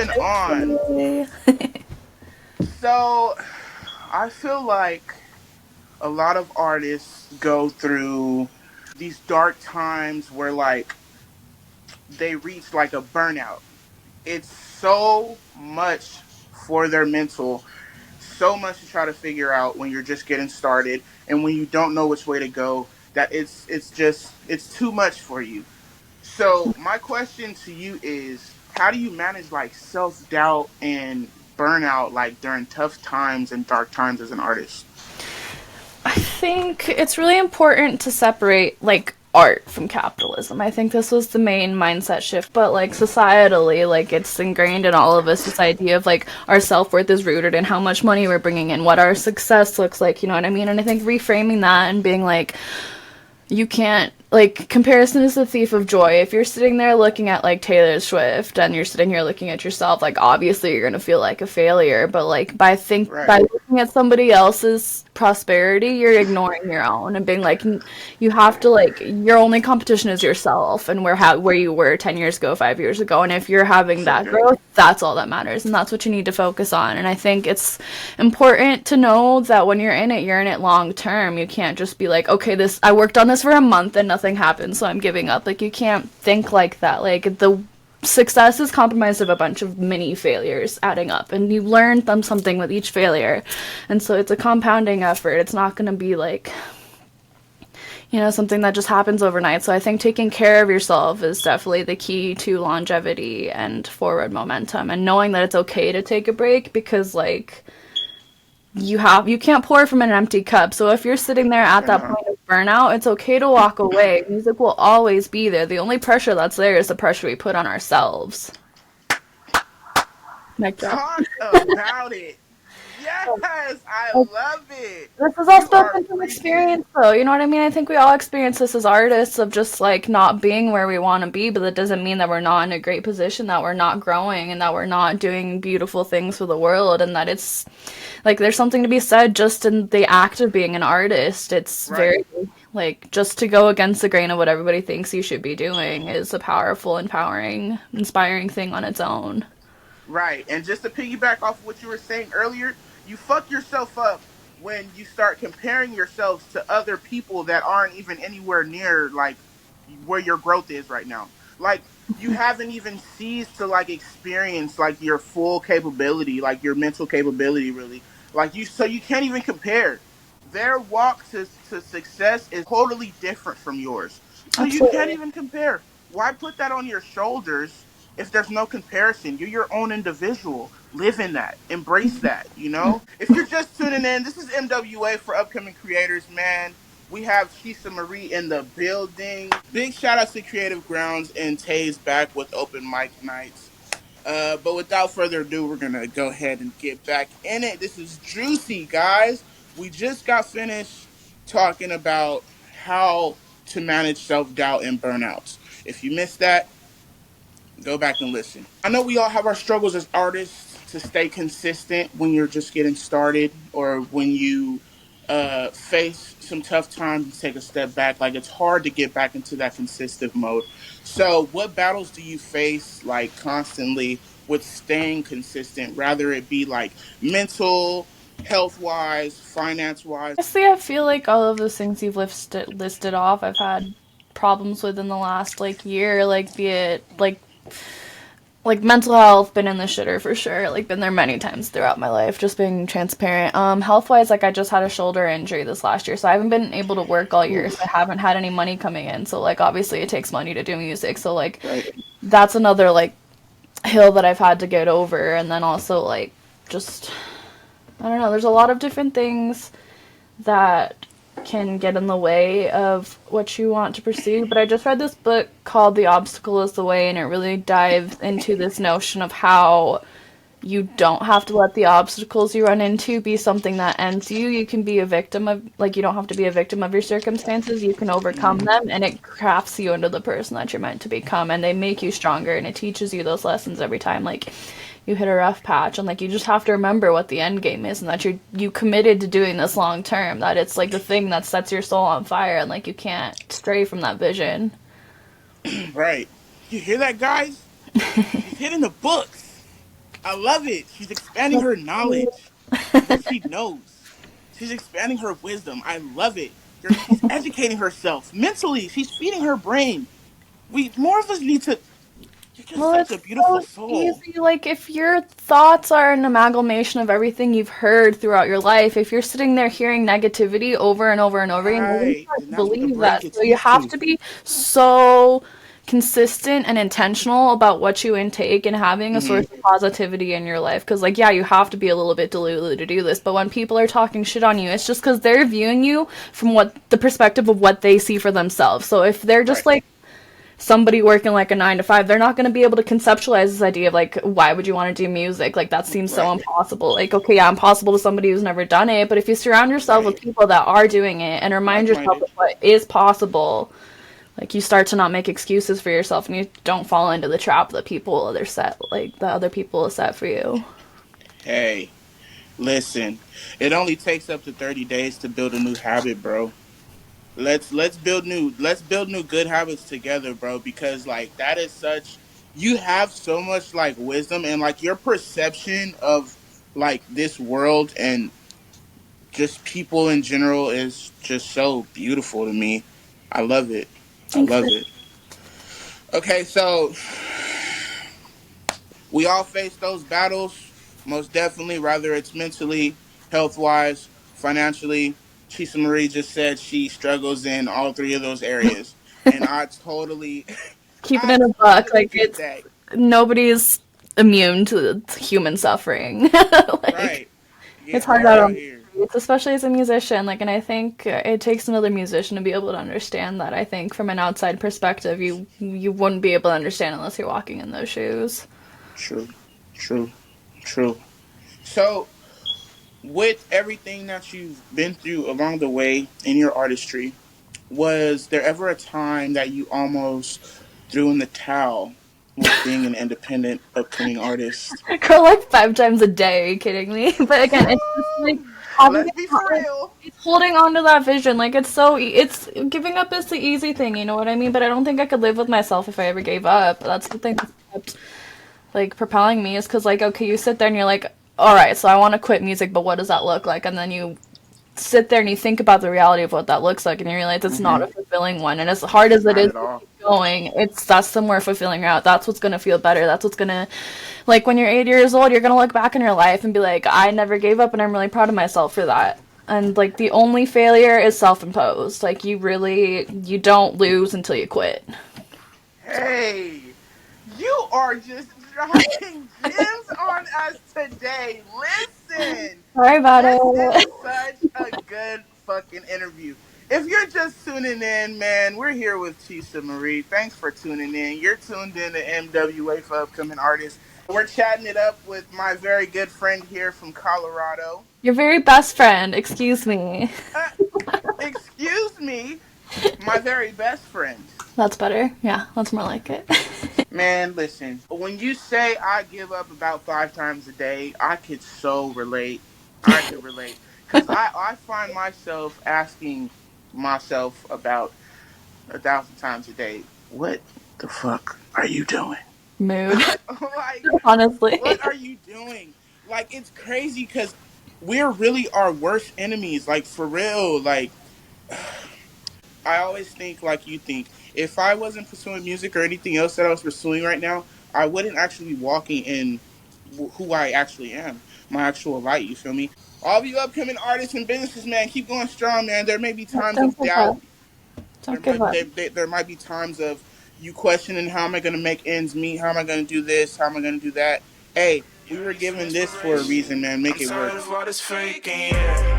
moving on. So, I feel like a lot of artists go through these dark times where like they reach like a burnout. It's so much for their mental, so much to try to figure out when you're just getting started and when you don't know which way to go that it's too much for you. So my question to you is how do you manage like self-doubt and burnout like during tough times and dark times as an artist? I think it's really important to separate like art from capitalism. I think this was the main mindset shift, but like societally, like it's ingrained in all of us this idea of like our self-worth is rooted in how much money we're bringing in, what our success looks like, you know what I mean? And I think reframing that and being like you can't like comparison is the thief of joy. If you're sitting there looking at like Taylor Swift and you're sitting here looking at yourself, like obviously you're gonna feel like a failure. But like by Right. looking at somebody else's prosperity, you're ignoring your own and being like you have to like your only competition is yourself and where you were 10 years ago, 5 years ago. And if you're having So that good. growth, that's all that matters, and that's what you need to focus on. And I think it's important to know that when you're in it long term. You can't just be like, okay, this I worked on this for a month and nothing happened, so I'm giving up. Like you can't think like that. Like the success is compromised of a bunch of mini failures adding up, and you learn them something with each failure. And so it's a compounding effort. It's not going to be like something that just happens overnight. So I think taking care of yourself is definitely the key to longevity and forward momentum, and knowing that it's okay to take a break because like you can't pour from an empty cup. So if you're sitting there at that Cannot. point of burnout, it's okay to walk away. Music will always be there. The only pressure that's there is the pressure we put on ourselves. Mic drop. Talk about it. Yes, I love it. This is all You are spoken from preaching. experience, though. You know what I mean? I think we all experience this as artists of just like not being where we want to be, but that doesn't mean that we're not in a great position, that we're not growing, and that we're not doing beautiful things for the world, and that it's like there's something to be said just in the act of being an artist. It's Right. very like just to go against the grain of what everybody thinks you should be doing is a powerful, empowering, inspiring thing on its own. Right. And just to piggyback off of what you were saying earlier, you fuck yourself up when you start comparing yourselves to other people that aren't even anywhere near like where your growth is right now. Like you haven't even ceased to like experience like your full capability, like your mental capability really. Like you can't even compare. Their walk to success is totally different from yours. So you can't Absolutely. even compare. Why put that on your shoulders if there's no comparison? You're your own individual. Live in that. Embrace that, you know? If you're just tuning in, this is MWA for upcoming creators, man. We have Chisa Marie in the building. Big shout out to Creative Grounds and Tay's back with open mic nights. But without further ado, we're gonna go ahead and get back in it. This is juicy, guys. We just got finished talking about how to manage self doubt and burnouts. If you missed that, go back and listen. I know we all have our struggles as artists to stay consistent when you're just getting started or when you face some tough times and take a step back. Like it's hard to get back into that consistent mode. So, what battles do you face like constantly with staying consistent? Rather it be like mental, health wise, finance wise. Honestly, I feel like all of those things you've listed off, I've had problems with in the last like year, like be it like mental health, been in the shitter for sure, like been there many times throughout my life, just being transparent. Health wise, like I just had a shoulder injury this last year, so I haven't been able to work all year, so I Oof, haven't had any money coming in. So like obviously it takes money to do music, so like right. that's another like hill that I've had to get over. And then also like just I don't know, there's a lot of different things that can get in the way of what you want to pursue. But I just read this book called The Obstacle is the Way, and it really dives into this notion of how you don't have to let the obstacles you run into be something that ends you. You can be a victim of, like, you don't have to be a victim of your circumstances. You can overcome Mm, them, and it crafts you into the person that you're meant to become. And they make you stronger, and it teaches you those lessons every time. Like, you hit a rough patch, and like you just have to remember what the end game is, and that you committed to doing this long term, that it's like the thing that sets your soul on fire, and like you can't stray from that vision. right. You hear that, guys? He's hitting the books. I love it. She's expanding That's her cute. knowledge, what she knows. She's expanding her wisdom. I love it. She's educating herself mentally. She's feeding her brain. We more of us need to. You're just Well, such a it's beautiful so soul. easy. Like, if your thoughts are an amalgamation of everything you've heard throughout your life, if you're sitting there hearing negativity over and over and over again, you're going to Right. start Then to that's what the believe brain that. gets So, you used have to. to be so consistent and intentional about what you intake and having a Hmm. source of positivity in your life. Because, like, yeah, you have to be a little bit delulu to do this. But when people are talking shit on you, it's just because they're viewing you from what the perspective of what they see for themselves. So, if they're just Right. like, somebody working like a 9 to 5, they're not going to be able to conceptualize this idea of like, why would you want to do music? Like, that seems so Right. impossible. Like, okay, yeah, impossible to somebody who's never done it, but if you surround yourself with Right. people that are doing it and remind Like yourself minded. of what is possible, like, you start to not make excuses for yourself and you don't fall into the trap that other people have set for you. Hey, listen. It only takes up to 30 days to build a new habit, bro. Let's build new good habits together, bro, because like that is such you have so much like wisdom and like your perception of like this world and just people in general is just so beautiful to me. I love it. I Thanks for love it. Okay, so we all face those battles, most definitely, whether it's mentally, health wise, financially. Chisa Marie just said she struggles in all three of those areas. And I totally, keeping I it a buck. totally Like, get it's that. nobody's immune to human suffering. Like, Right. Get it's hard hard out out on the here. streets, especially as a musician. Like, and I think it takes another musician to be able to understand that. I think from an outside perspective, you wouldn't be able to understand unless you're walking in those shoes. True. True. True. So, with everything that you've been through along the way in your artistry, was there ever a time that you almost threw in the towel with being an independent upcoming artist? I go like 5 times a day. Are you kidding me? But again, it's just like having Let's be for like real. it's holding on to that vision. Like, it's giving up is the easy thing. You know what I mean? But I don't think I could live with myself if I ever gave up. That's the thing that's kept like propelling me, is because like, okay, you sit there and you're like, all right, so I want to quit music, but what does that look like? And then you sit there and you think about the reality of what that looks like, and you realize it's not Hmm. a fulfilling one. And as hard as it Not is at to all. keep going, that's the more fulfilling route. That's what's gonna feel better. That's what's gonna, like, when you're 80 years old, you're gonna look back in your life and be like, I never gave up, and I'm really proud of myself for that. And like, the only failure is self-imposed. Like, you don't lose until you quit. Hey, you are just dropping gems on us today. Listen, Sorry about this is it. such a good fucking interview. If you're just tuning in, man, we're here with Chisa Marie. Thanks for tuning in. You're tuned in to MWA for upcoming artists. We're chatting it up with my very good friend here from Colorado. Your very best friend, excuse me. Uh, excuse me, my very best friend. That's better. Yeah, that's more like it. Man, listen, when you say I give up about 5 times a day, I could so relate. I could relate. Because I find myself asking myself about 1,000 times a day, what the fuck are you doing? Mood, Like, honestly. what are you doing? Like, it's crazy because we're really our worst enemies. Like, for real. Like, I always think like you think. If I wasn't pursuing music or anything else that I was pursuing right now, I wouldn't actually be walking in who I actually am, my actual light. You feel me? All of you upcoming artists and businesses, man, keep going strong, man. There may be times Don't of give doubt. up. There Don't give might up. there might be times of you questioning how am I going to make ends meet? How am I going to do this? How am I going to do that? Hey, we were given this for a reason, man. Make it work. Tired of all this faking, yeah.